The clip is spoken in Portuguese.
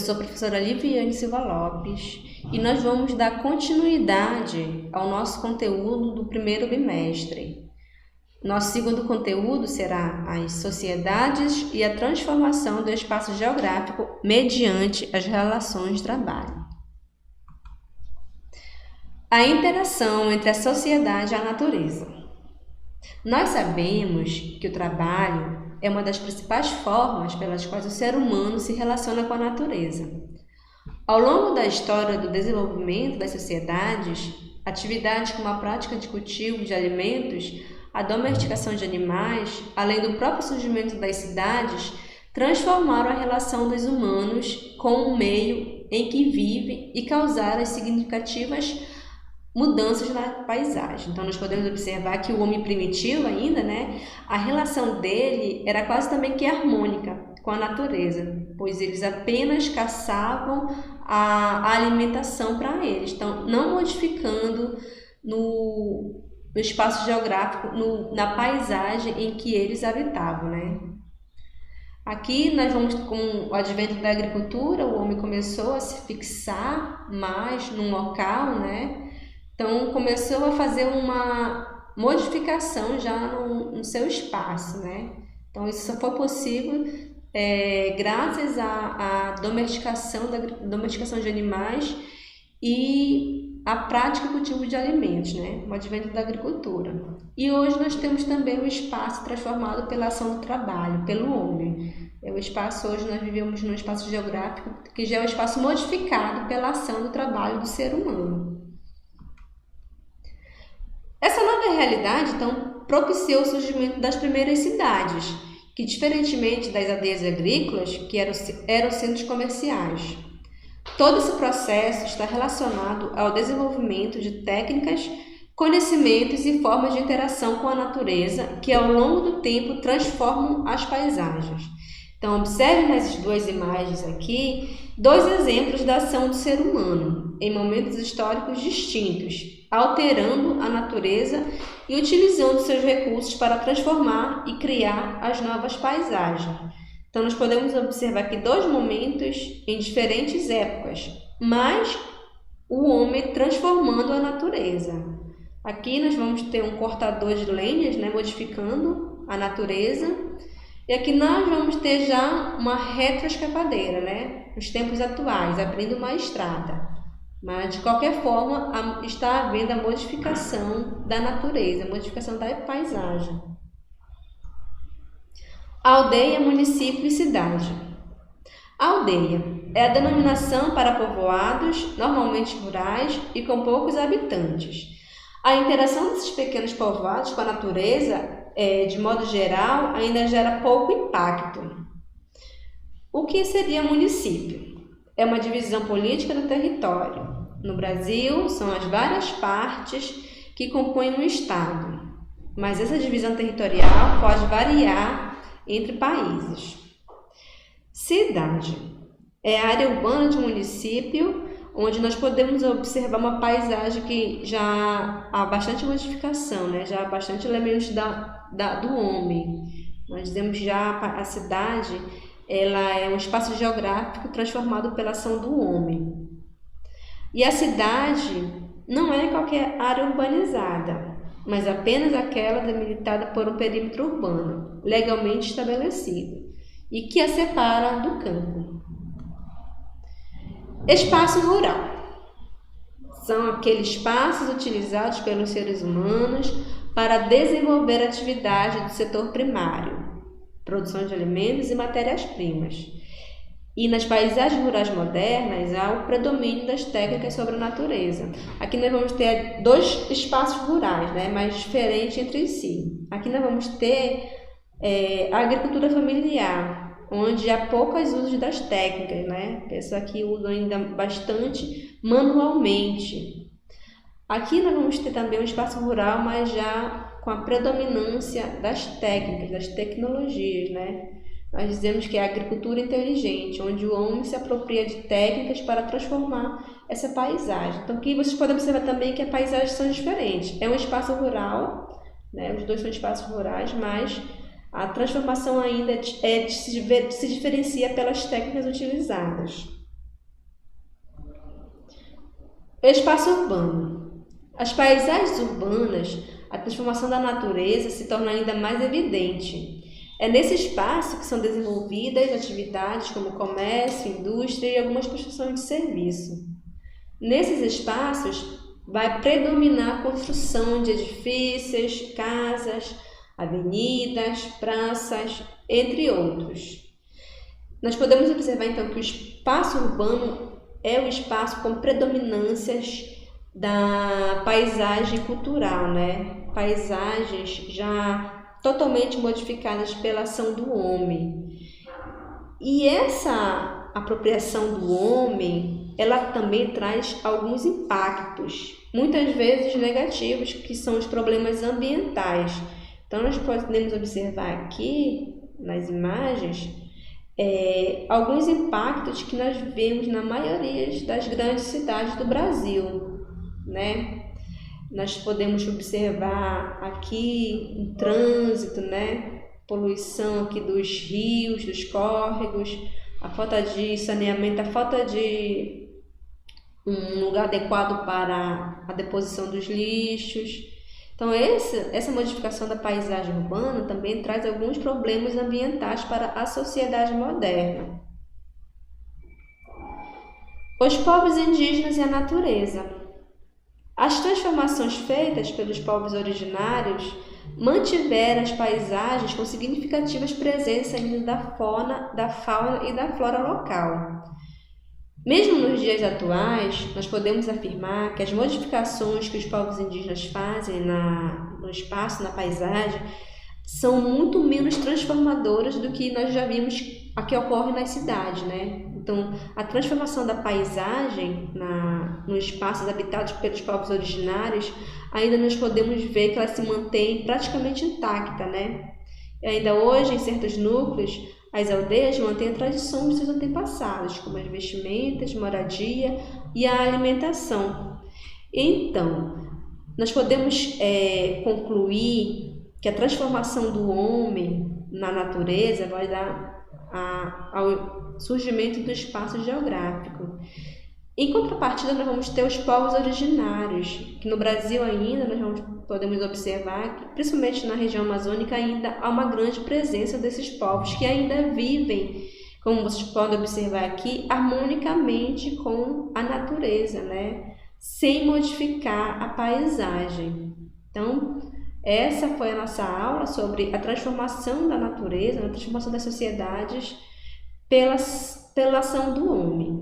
Eu sou a professora Liviane Silva Lopes e nós vamos dar continuidade ao nosso conteúdo do primeiro bimestre. Nosso segundo conteúdo será as sociedades e a transformação do espaço geográfico mediante as relações de trabalho. A interação entre a sociedade e a natureza. Nós sabemos que o trabalho é uma das principais formas pelas quais o ser humano se relaciona com a natureza. Ao longo da história do desenvolvimento das sociedades, atividades como a prática de cultivo de alimentos, a domesticação de animais, além do próprio surgimento das cidades, transformaram a relação dos humanos com o meio em que vivem e causaram significativas mudanças na paisagem. Então, nós podemos observar que o homem primitivo ainda, a relação dele era quase também que harmônica com a natureza, pois eles apenas caçavam a alimentação para eles, então não modificando no espaço geográfico, na paisagem em que eles habitavam, Aqui nós vamos, com o advento da agricultura, o homem começou a se fixar mais num local, Então, começou a fazer uma modificação já no seu espaço, Então, isso só foi possível graças à domesticação de animais e à prática do cultivo de alimentos, o advento da agricultura. E hoje nós temos também o espaço transformado pela ação do trabalho, pelo homem. O espaço, hoje nós vivemos num espaço geográfico que já é um espaço modificado pela ação do trabalho do ser humano. Essa nova realidade, então, propiciou o surgimento das primeiras cidades, que, diferentemente das aldeias agrícolas, que eram centros comerciais. Todo esse processo está relacionado ao desenvolvimento de técnicas, conhecimentos e formas de interação com a natureza, que, ao longo do tempo, transformam as paisagens. Então, observe nas duas imagens aqui, dois exemplos da ação do ser humano, em momentos históricos distintos, alterando a natureza e utilizando seus recursos para transformar e criar as novas paisagens. Então, nós podemos observar aqui dois momentos em diferentes épocas, mas o homem transformando a natureza. Aqui nós vamos ter um cortador de lenhas, modificando a natureza, e aqui nós vamos ter já uma retroescavadeira, nos tempos atuais, abrindo uma estrada. Mas, de qualquer forma, está havendo a modificação da natureza, a modificação da paisagem. Aldeia, município e cidade. A aldeia é a denominação para povoados, normalmente rurais e com poucos habitantes. A interação desses pequenos povoados com a natureza, de modo geral, ainda gera pouco impacto. O que seria município? É uma divisão política do território. No Brasil, são as várias partes que compõem um estado, mas essa divisão territorial pode variar entre países. Cidade é a área urbana de um município onde nós podemos observar uma paisagem que já há bastante modificação, já há bastante elementos do homem. Nós dizemos já a cidade, ela é um espaço geográfico transformado pela ação do homem. E a cidade não é qualquer área urbanizada, mas apenas aquela delimitada por um perímetro urbano, legalmente estabelecido, e que a separa do campo. Espaço rural. São aqueles espaços utilizados pelos seres humanos para desenvolver atividade do setor primário, produção de alimentos e matérias-primas. E nas paisagens rurais modernas há o predomínio das técnicas sobre a natureza. Aqui nós vamos ter dois espaços rurais, mas diferentes entre si. Aqui nós vamos ter a agricultura familiar, onde há poucos usos das técnicas, Pessoas aqui usam ainda bastante manualmente. Aqui nós vamos ter também um espaço rural, mas já com a predominância das técnicas, das tecnologias, Nós dizemos que é a agricultura inteligente, onde o homem se apropria de técnicas para transformar essa paisagem. Então, aqui vocês podem observar também que as paisagens são diferentes. É um espaço rural, os dois são espaços rurais, mas a transformação ainda se diferencia pelas técnicas utilizadas. Espaço urbano. As paisagens urbanas, a transformação da natureza se torna ainda mais evidente. É nesse espaço que são desenvolvidas atividades como comércio, indústria e algumas prestações de serviço. Nesses espaços, vai predominar a construção de edifícios, casas, avenidas, praças, entre outros. Nós podemos observar então que o espaço urbano é o espaço com predominâncias da paisagem cultural, né? Paisagens já totalmente modificadas pela ação do homem. E essa apropriação do homem, ela também traz alguns impactos, muitas vezes negativos, que são os problemas ambientais. Então, nós podemos observar aqui, nas imagens, alguns impactos que nós vemos na maioria das grandes cidades do Brasil, né? Nós podemos observar aqui um trânsito, né? Poluição aqui dos rios, dos córregos, a falta de saneamento, a falta de um lugar adequado para a deposição dos lixos. Então, essa modificação da paisagem urbana também traz alguns problemas ambientais para a sociedade moderna. Os povos indígenas e a natureza. As transformações feitas pelos povos originários mantiveram as paisagens com significativas presenças ainda da fauna e da flora local. Mesmo nos dias atuais, nós podemos afirmar que as modificações que os povos indígenas fazem no espaço, na paisagem, são muito menos transformadoras do que nós já vimos que ocorre nas cidades, né? Então, a transformação da paisagem nos espaços habitados pelos povos originários, ainda nós podemos ver que ela se mantém praticamente intacta, né? E ainda hoje, em certos núcleos, as aldeias mantêm a tradição dos seus antepassados, como as vestimentas, moradia e a alimentação. Então, nós podemos concluir que a transformação do homem na natureza vai dar ao surgimento do espaço geográfico. Em contrapartida, nós vamos ter os povos originários, que no Brasil ainda podemos observar que, principalmente na região amazônica, ainda há uma grande presença desses povos que ainda vivem, como vocês podem observar aqui, harmonicamente com a natureza, né? Sem modificar a paisagem. Então, essa foi a nossa aula sobre a transformação da natureza, a transformação das sociedades pela ação do homem.